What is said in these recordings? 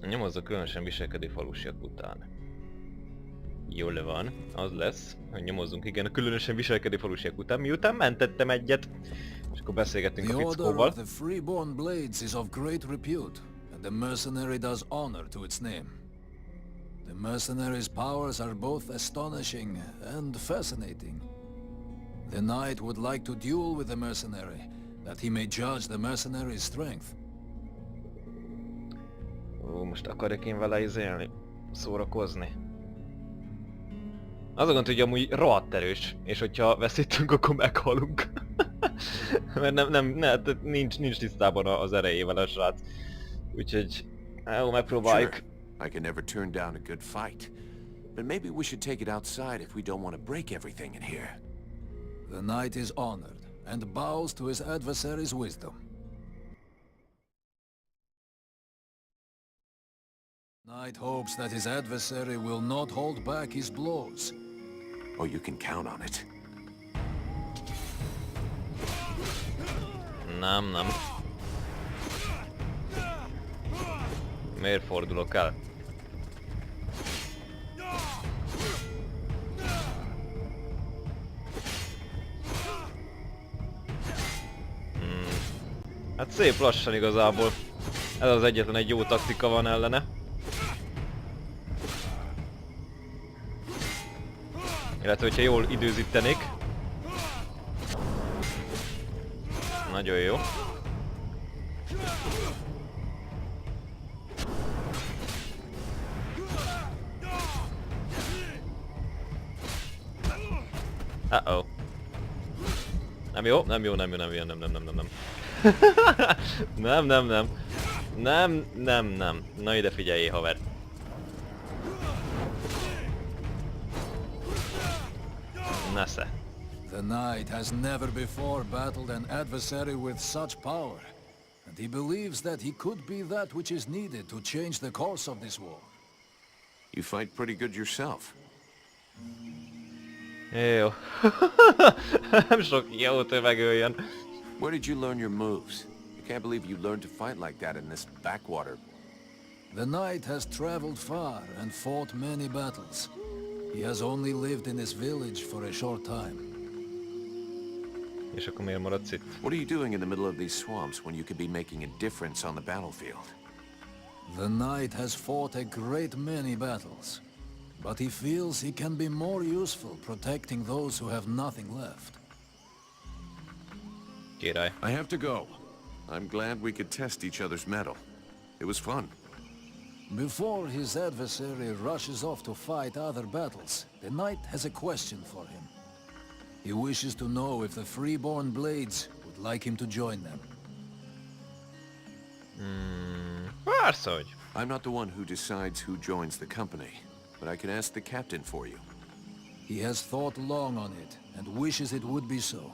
Nyomozza különösen viselkedő falusiak után. Jól van, az lesz, hogy nyomozzunk, igen, a különösen viselkedő falusiak után, miután mentettem egyet. És akkor beszélgettünk a fickóval. The freeborn blades is of great repute, and the mercenary does honor to its name. The mercenary's powers are both astonishing and fascinating. The knight would like to duel with the mercenary, that he may judge the mercenary's strength. Ó, most akarok én vele izélni, szórakozni. Az a gond, hogy amúgy rohadt erős, és hogyha veszítünk, akkor meghalunk. Mert nincs tisztában az erejével a srác. Úgyhogy, jó, megpróbáljuk. Sure. I can never turn down a good fight. But maybe we should take it outside if we don't want to break everything in here. The knight is honored, and bows to his adversary's wisdom. Knight hopes that his adversary will not hold back his blows. Oh, you can count on it. Nem. Miért fordulok el? Hát szép lassan igazából. Ez az egyetlen egy jó taktika van ellene. Illetve, hogyha jól időzítenék. Nagyon jó. Uh-oh. Nem jó. Nem. Na ide figyeljé, haver. Nesze. The knight has never before battled an adversary with such power, and he believes that he could be that which is needed to change the course of this war. You fight pretty good yourself. Jó. Nem sok jót, hogy megöljön. Where did you learn your moves? I can't believe you learned to fight like that in this backwater. The knight has traveled far and fought many battles. He has only lived in this village for a short time. És akkor miért maradsz itt? What are you doing in the middle of these swamps when you could be making a difference on the battlefield? The knight has fought a great many battles, but he feels he can be more useful protecting those who have nothing left. Király. I have to go. I'm glad we could test each other's mettle. It was fun. Before his adversary rushes off to fight other battles, the knight has a question for him. He wishes to know if the freeborn blades would like him to join them. Persze, hogy. I'm not the one who decides who joins the company, but I can ask the captain for you. He has thought long on it, and wishes it would be so.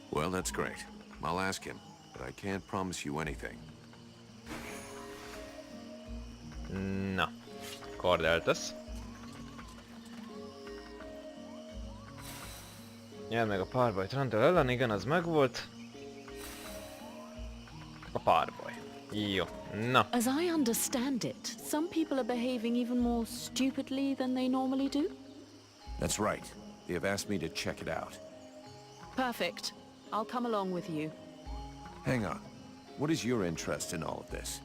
Well, that's great. I'll ask him, but I can't promise you anything. Na, kard eltesz. Nyerd meg a párbajt Randall ellen, igen, az megvolt. A párbaj. Jó, na. As I understand it, some people are behaving even more stupidly than they normally do? That's right. They have asked me to check it out. Perfect. I'll come along with you. Hang on. What is your interest in all of this?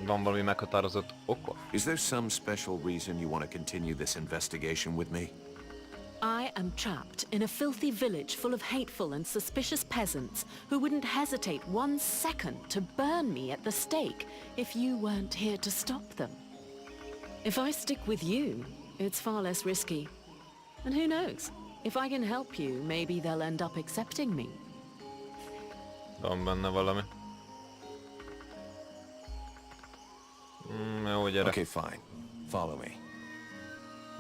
Van valami meghatározott oka? Is there some special reason you want to continue this investigation with me? I am trapped in a filthy village full of hateful and suspicious peasants who wouldn't hesitate 1 second to burn me at the stake if you weren't here to stop them. If I stick with you, it's far less risky. And who knows? If I can help you, maybe they'll end up accepting me. Van benne valami. Jó, gyere. Okay, fine. Follow me.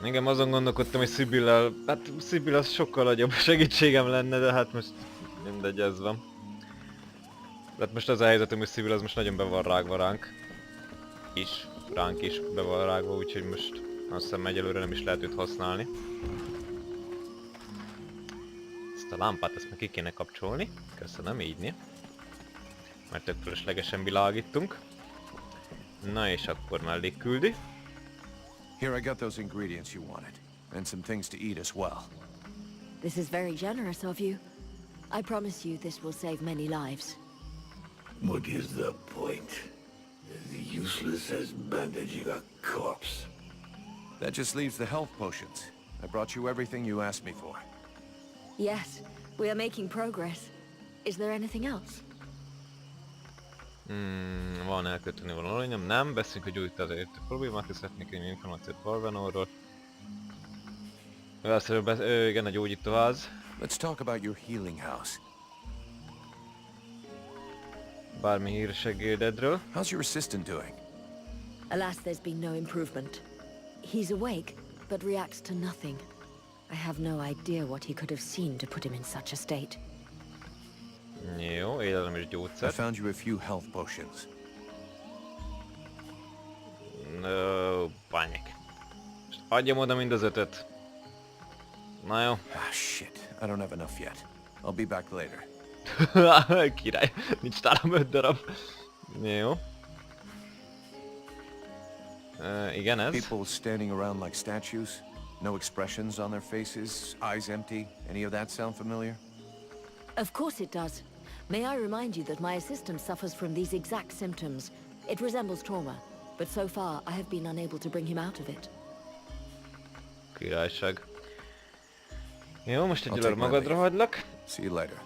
Igen, azon gondolkodtam, hogy Szibillel... Hát Szibill az sokkal nagyobb segítségem lenne, de hát most mindegy, ez van. Tehát most az a helyzetem, hogy Szibill az most nagyon be van rágva ránk. Ránk is be van rágva, úgyhogy most azt hiszem egyelőre nem is lehet őt használni. Ezt a lámpát, ezt meg ki kéne kapcsolni. Köszönöm, így né. Mert tök fölöslegesen világítunk. Na és akkor mellé küldi. Here I got those ingredients you wanted, and some things to eat as well. This is very generous of you. I promise you this will save many lives. What is the point? As useless as bandaging a corpse. That just leaves the health potions. I brought you everything you asked me for. Yes, we are making progress. Is there anything else? Van elkötni valami, nem, beszéljünk, hogy úgy azért problémát, és szeretnék egy információt Valvenorról. Igen, a gyógyítóház. Let's talk about your healing house. Bármi hír segédedről. How's your assistant doing? Alas, there's been no improvement. He's awake, but reacts to nothing. I have no idea what he could have seen to put him in such a state. Jó, élelem és I gyógyszer. found you a few health potions. No, bányik. Most adjam oda mind az 5-öt. Na jó. Ah, shit. I don't have enough yet. I'll be back later. Király, nincs nálam 5 darab. Jó. Igen, ez. People standing around like statues. No expressions on their faces, eyes empty. Any of that sound familiar? Of course it does. May I remind you that my assistant suffers from these exact symptoms. It resembles trauma, but so far I have been unable to bring him out of it. Királyság. Jó, most I'll egyelőre take my magadra leave. hagylak. See you later.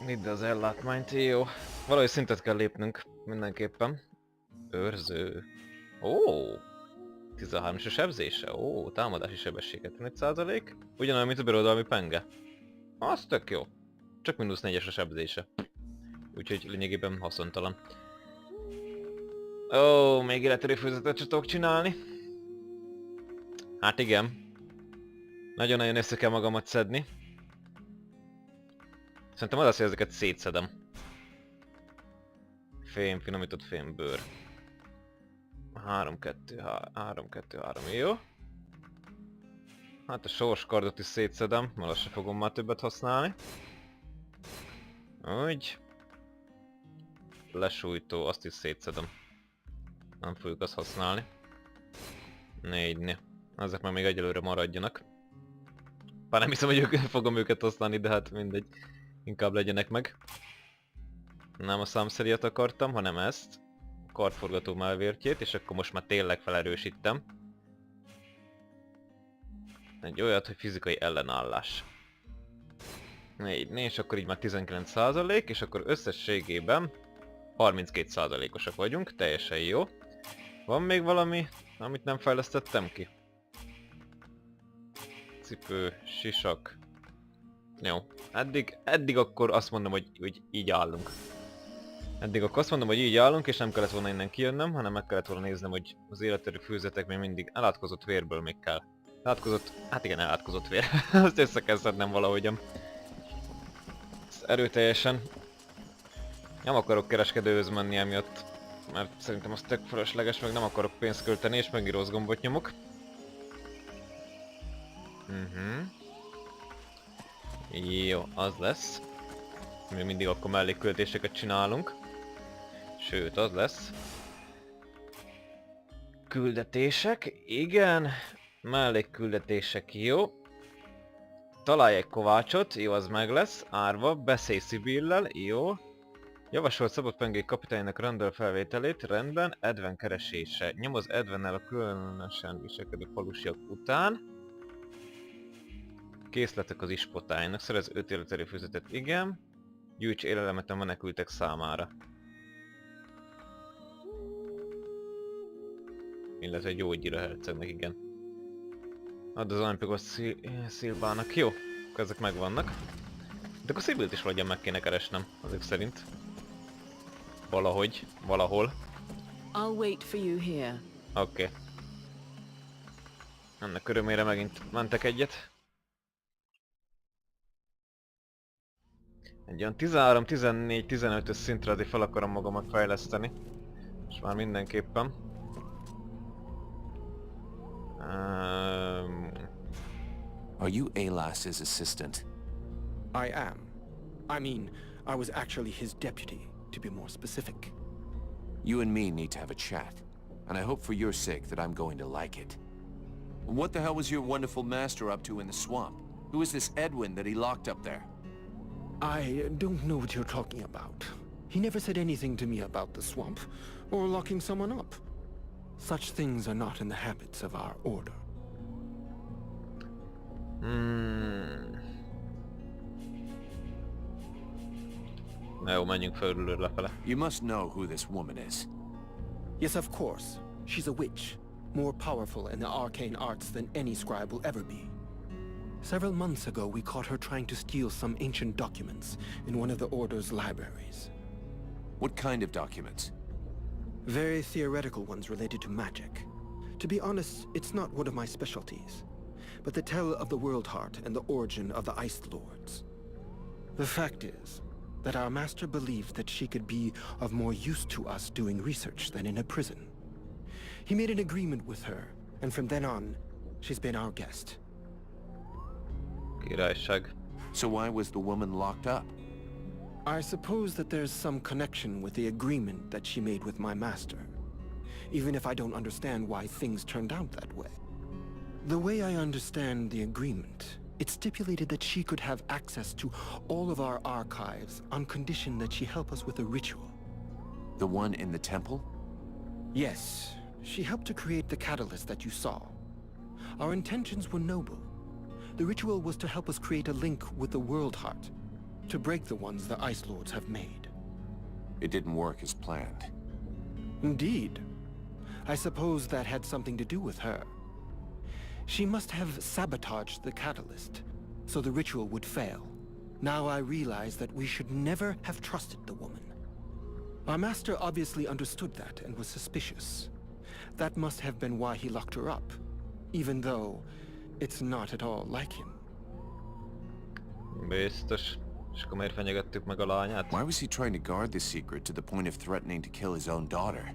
Vidd az ellátmányt, jó. Valahogy szintet kell lépnünk, mindenképpen. Őrző. Ó! 13-as a sebzése. Ó, támadási sebessége 15%. Ugyanolyan, mint a birodalmi penge. Az tök jó. Csak -4-es a sebzése. Úgyhogy lényegében haszontalan. Ó, még életörő főzetet sem tudok csinálni. Hát igen. Nagyon-nagyon össze kell magamat szedni. Szerintem az, hogy ezeket szétszedem. Fém, finomított fémbőr. 3-2-3, jó. Hát a sorskardot is szétszedem, mert azt se fogom már többet használni. Úgy. Lesújtó, azt is szétszedem. Nem fogjuk azt használni. 4. Ezek meg még egyelőre maradjanak. Bár nem hiszem, hogy fogom őket használni, de hát mindegy. Inkább legyenek meg. Nem a számszeriat akartam, hanem ezt. Kartforgató mellvértjét, és akkor most már tényleg felerősítem. Egy olyat, hogy fizikai ellenállás. 4, és akkor így már 19%, és akkor összességében 32%-osak vagyunk, teljesen jó. Van még valami, amit nem fejlesztettem ki? Cipő, sisak. Jó, eddig akkor azt mondom, hogy így állunk. Eddig akkor azt mondom, hogy így állunk, és nem kellett volna innen kijönnöm, hanem meg kellett volna néznem, hogy az életerő főzetek még mindig elátkozott vérből még kell. Hát igen, elátkozott vér. Azt össze kell szednem valahogyan. Ezt erőteljesen. Nem akarok kereskedőhöz menni emiatt, mert szerintem az tök fölösleges, meg nem akarok pénzt költeni, és megint rossz gombot nyomok. Jó, az lesz. Mi mindig akkor mellékküldetéseket csinálunk. Sőt, az lesz. Küldetések, igen. Mellékküldetések, jó. Találj egy kovácsot, jó, az meg lesz. Árva, beszélj Szibillel, jó. Javasolt szabott pengék kapitánynak Randall felvételét, rendben. Edven keresése. Nyomoz Edvennel a különösen viselkedő falusiak után. Készletek az ispotálynak, szerez 5 életerőfőzetet, igen. Gyűjts élelemet a menekültek számára. Illetve gyógyír a hercegnek, igen. Add az Olympikos Szilvának, jó. Akkor ezek megvannak. De akkor Szibilt is valahogyan meg kéne keresnem, azok szerint. Valahogy, valahol. I'll wait for you here. Oké. Ennek örömére megint mentek egyet. Egy olyan 13, 14, 15-ös szintre addig fel akarom magamat fejleszteni. És már mindenképpen. Are you Alas's assistant? I am. I mean, I was actually his deputy, to be more specific. You and me need to have a chat, and I hope for your sake that I'm going to like it. What the hell was your wonderful master up to in the swamp? Who is this Edwin that he locked up there? I don't know what you're talking about. He never said anything to me about the swamp, or locking someone up. Such things are not in the habits of our order. Na jó, menjünk felülről lefele. You must know who this woman is. Yes, of course. She's a witch, more powerful in the arcane arts than any scribe will ever be. Several months ago, we caught her trying to steal some ancient documents in one of the Order's libraries. What kind of documents? Very theoretical ones related to magic. To be honest, it's not one of my specialties, but they tell of the World Heart and the origin of the Ice Lords. The fact is that our master believed that she could be of more use to us doing research than in a prison. He made an agreement with her, and from then on, she's been our guest. Királyság. So why was the woman locked up? I suppose that there's some connection with the agreement that she made with my master, even if I don't understand why things turned out that way. The way I understand the agreement, it stipulated that she could have access to all of our archives on condition that she help us with a ritual. The one in the temple? Yes, she helped to create the catalyst that you saw. Our intentions were noble. The ritual was to help us create a link with the World Heart, to break the ones the Ice Lords have made. It didn't work as planned. Indeed. I suppose that had something to do with her. She must have sabotaged the catalyst, so the ritual would fail. Now I realize that we should never have trusted the woman. Our master obviously understood that and was suspicious. That must have been why he locked her up, even though it's not at all like him. Biztos. És akkor miért fenyegettük meg a lányát? Why was he trying to guard this secret to the point of threatening to kill his own daughter?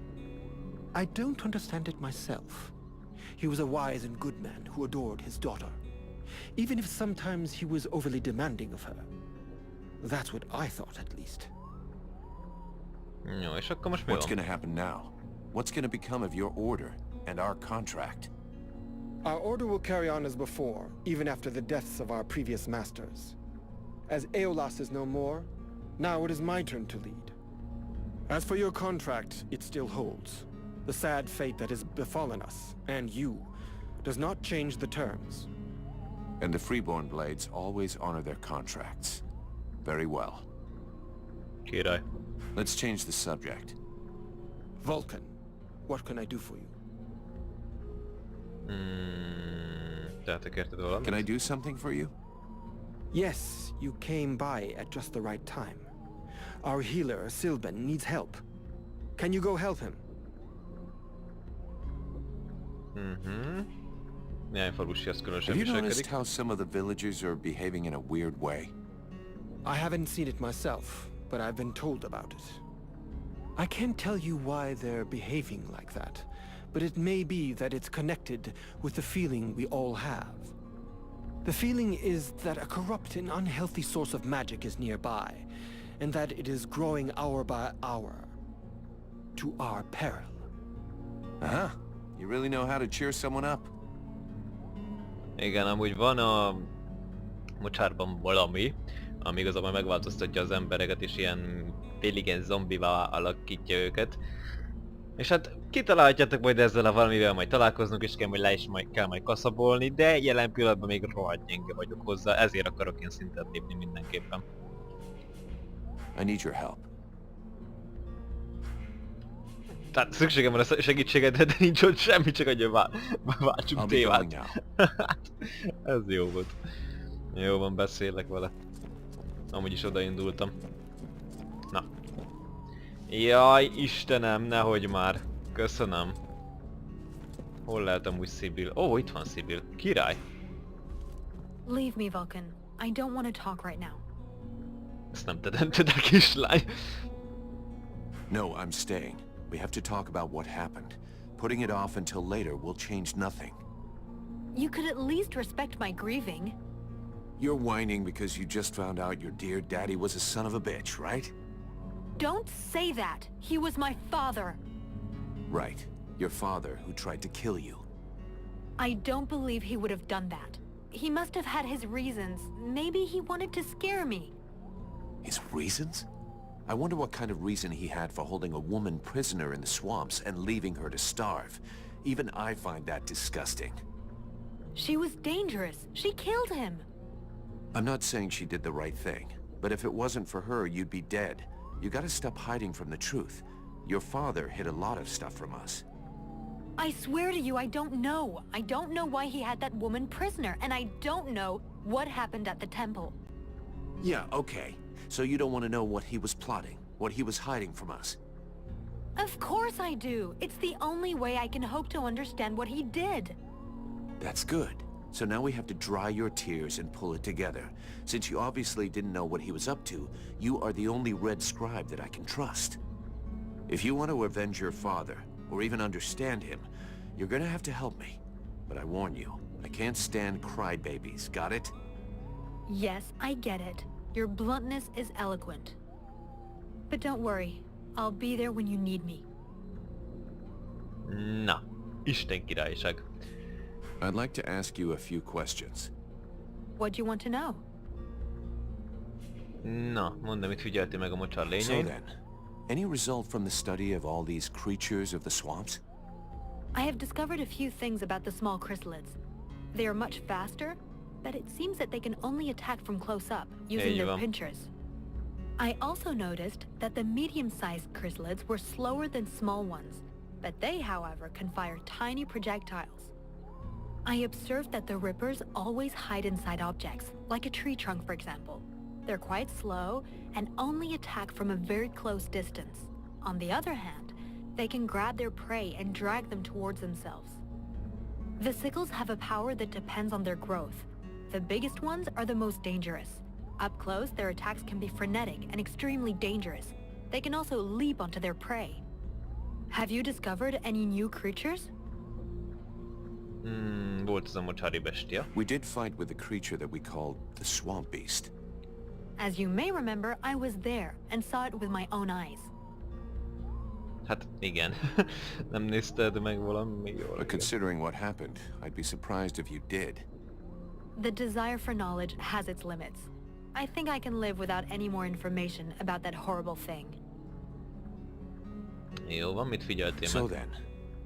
I don't understand it myself. He was a wise and good man who adored his daughter, even if sometimes he was overly demanding of her. That's what I thought, at least. Jó, és akkor most mi What's van? gonna happen now? What's gonna become of your order and our contract? Our order will carry on as before, even after the deaths of our previous masters. As Aeolas is no more, now it is my turn to lead. As for your contract, it still holds. The sad fate that has befallen us, and you, does not change the terms. And the Freeborn Blades always honor their contracts. Very well. Király. Let's change the subject. Vulcan, what can I do for you? Tehát te kérted valamit? Can I do something for you? Yes, you came by at just the right time. Our healer, Sylvan, needs help. Can you go help him? Milyen falusi az különösen Have you noticed viselkedik? how some of the villagers are behaving in a weird way? I haven't seen it myself, but I've been told about it. I can't tell you why they're behaving like that, but it may be that it's connected with the feeling we all have. The feeling is that a corrupt and unhealthy source of magic is nearby, and that it is growing hour by hour, to our peril. Uh-huh. You really know how to cheer someone up. Igen, amúgy van a mocsárban valami, ami igazából megváltoztatja az embereket, és ilyen intelligens zombivá alakítja őket. És hát kitalálhatjátok majd ezzel a valamivel, majd találkoznunk, és kell majd kaszabolni, de jelen pillanatban még rohadt gyenge vagyok hozzá, ezért akarok én szintet lépni mindenképpen. I need your help. Tehát szükségem van a segítségedre, de nincs ott semmi, csak hogy váltsunk I'll be going témát. now. Ez jó volt. Jó van, beszélek vele. Amúgy is odaindultam. Na. Jaj, Istenem, nehogy már. Köszönöm. Hol lehet amúgy Sibyl? Ó, itt van Sibyl. Király. Leave me, Vulcan. I don't want to talk right now. Ezt nem tedented el, kislány. No, I'm staying. We have to talk about what happened. Putting it off until later will change nothing. You could at least respect my grieving. You're whining because you just found out your dear daddy was a son of a bitch, right? Don't say that! He was my father! Right. Your father who tried to kill you. I don't believe he would have done that. He must have had his reasons. Maybe he wanted to scare me. His reasons? I wonder what kind of reason he had for holding a woman prisoner in the swamps and leaving her to starve. Even I find that disgusting. She was dangerous. She killed him. I'm not saying she did the right thing, but if it wasn't for her, you'd be dead. You gotta stop hiding from the truth. Your father hid a lot of stuff from us. I swear to you, I don't know. I don't know why he had that woman prisoner, and I don't know what happened at the temple. Yeah, okay. So you don't want to know what he was plotting, what he was hiding from us? Of course I do. It's the only way I can hope to understand what he did. That's good. So now we have to dry your tears and pull it together. Since you obviously didn't know what he was up to, you are the only Red Scribe that I can trust. If you want to avenge your father, or even understand him, you're gonna have to help me. But I warn you, I can't stand crybabies, got it? Yes, I get it. Your bluntness is eloquent. But don't worry, I'll be there when you need me. Na, Isten királyság. I'd like to ask you a few questions. What do you want to know? Na, mondd, mit figyelti meg a mocsár So lényeit. then, any result from the study of all these creatures of the swamps? I have discovered a few things about the small chrysalids. They are much faster, but it seems that they can only attack from close up, using Így their van. pinchers. I also noticed that the medium-sized chrysalids were slower than small ones, but they, however, can fire tiny projectiles. I observed that the rippers always hide inside objects, like a tree trunk, for example. They're quite slow and only attack from a very close distance. On the other hand, they can grab their prey and drag them towards themselves. The sickles have a power that depends on their growth. The biggest ones are the most dangerous. Up close, their attacks can be frenetic and extremely dangerous. They can also leap onto their prey. Have you discovered any new creatures? Volt ez a mocsári bestia. We did fight with the creature that we called the Swamp Beast. As you may remember, I was there and saw it with my own eyes. Hát igen. Nem nézted meg valami jól. But igen. considering what happened, I'd be surprised if you did. The desire for knowledge has its limits. I think I can live without any more information about that horrible thing. Jó van, mit figyeltél So meg? then,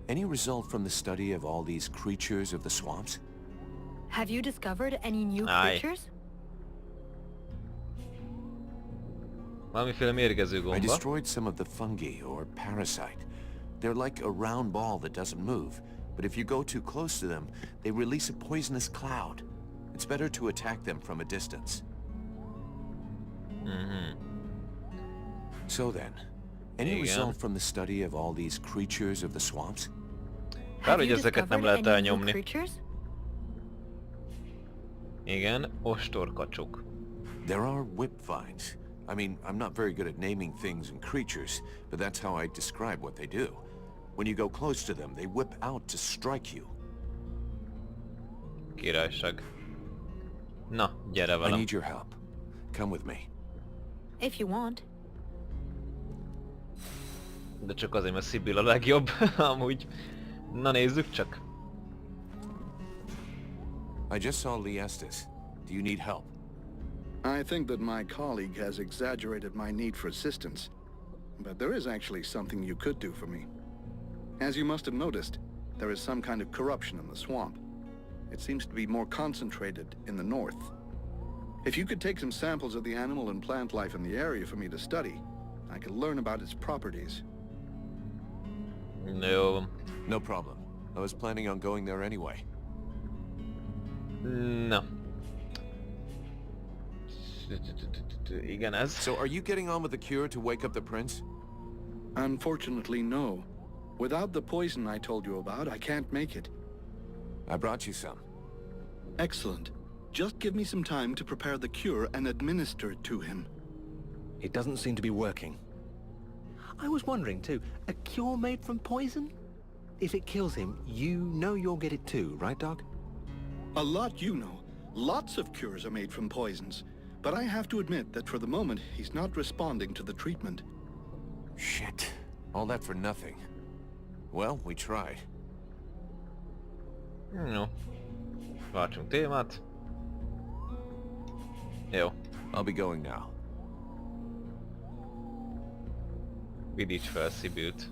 any result from the study of all these creatures of the swamps? Have you discovered any new Aye. creatures? Valamiféle mérgező I gomba. destroyed some of the fungi, or parasite. They're like a round ball that doesn't move, but if you go too close to them, they release a poisonous cloud. It's better to attack them from a distance. So then, any Igen. result from the study of all these creatures of the swamps? Kár, Have hogy you ezeket nem discovered lehet any new elnyomni. creatures? Igen, ostorkacsok. There are whip vines. I mean, I'm not very good at naming things and creatures, but that's how I describe what they do. When you go close to them, they whip out to strike you. Királyság. Na, gyere I velem. need your help. Come with me. If you want. De csak azért, mert Sibyl a legjobb, amúgy. Na nézzük csak. I just saw Lee Estes. Do you need help? I think that my colleague has exaggerated my need for assistance. But there is actually something you could do for me. As you must have noticed, there is some kind of corruption in the swamp. It seems to be more concentrated in the north. If you could take some samples of the animal and plant life in the area for me to study, I could learn about its properties. Jó. No problem. I was planning on going there anyway. Na. Igen, ez. So are you getting on with the cure to wake up the prince? Unfortunately, no. Without the poison I told you about, I can't make it. I brought you some. Excellent. Just give me some time to prepare the cure and administer it to him. It doesn't seem to be working. I was wondering too, a cure made from poison? If it kills him, you know you'll get it too, right, Doc? A lot you know. Lots of cures are made from poisons, but I have to admit that for the moment, he's not responding to the treatment. Shit. All that for nothing. Well, we tried. Jó. Váltsunk témát. Jó. I'll be going now. Vidíts fel Sibylt.